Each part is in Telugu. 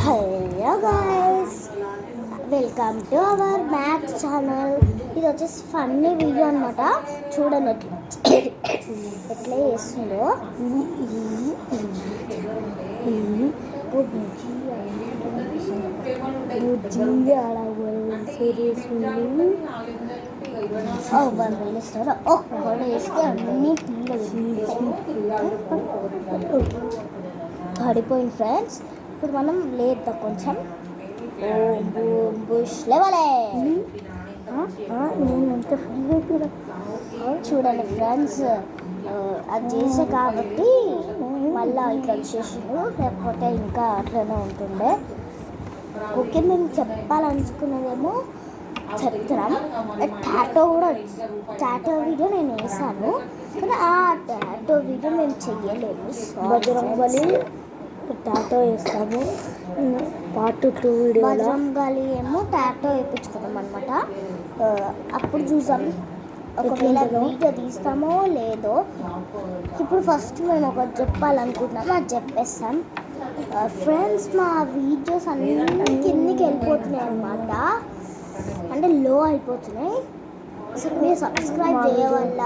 Hello guys, welcome to our maths channel. ఇది వచ్చేసి ఫన్నీ వీడియో అనమాట. చూడండి ఎట్లా చేస్తుందో. పడిపోయింది ఫ్రెండ్స్. ఇప్పుడు మనం లేద్దాం కొంచెం. బుష్ లేవలే. చూడండి ఫ్రెండ్స్, అది చేసే కాబట్టి మళ్ళీ ఇట్లా వచ్చేసిండు, లేకపోతే ఇంకా అట్లనే ఉంటుండే. ఓకే, మేము చెప్పాలనుకున్నదేమో చెప్తున్నాం. టాటో కూడా, టాటో వీడియో నేను వేసాను, కానీ ఆ టాటో వీడియో మేము చెయ్యలేము. బజరంగబలి టాటో వేస్తాము. పార్ట్ 2 వీడియో బజరంగబలి ఏమో టాటో వేయించుకున్నాం అనమాట. అప్పుడు చూసాం ఒకవేళ వీడియో తీస్తామో లేదో. ఇప్పుడు ఫస్ట్ మేము ఒకటి చెప్పాలనుకుంటున్నాము, అది చెప్పేస్తాం. ఫ్రెండ్స్, మా వీడియోస్ అన్ని కిందికి వెళ్ళిపోతున్నాయి అనమాట, అంటే లో అయిపోతున్నాయి. అసలు మీరు సబ్స్క్రైబ్ చేయవల్ల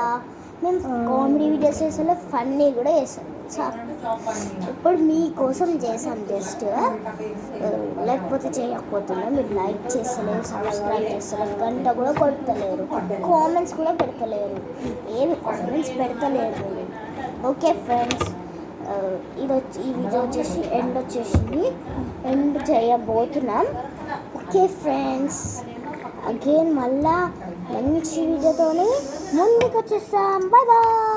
మేము కామెడీ వీడియోస్ చేసాం, ఫన్నీ కూడా చేసాం. ఇప్పుడు మీకోసం చేసాం జస్ట్, లేకపోతే చేయకపోతున్నాం. మీరు లైక్ చేస్తలేరు, సబ్స్క్రైబ్ చేస్తలేరు, గంట కూడా కొడతలేరు, కామెంట్స్ కూడా పెడతలేరు, ఏమి కామెంట్స్ పెడతలేరు. ఓకే ఫ్రెండ్స్, ఈ వీడియో వచ్చేసి ఎండ్ చేయబోతున్నాం. ఓకే ఫ్రెండ్స్, అగైన్ మళ్ళా మంచి వీడియోతోని ముందుకు వచ్చేస్తాం. Bye bye.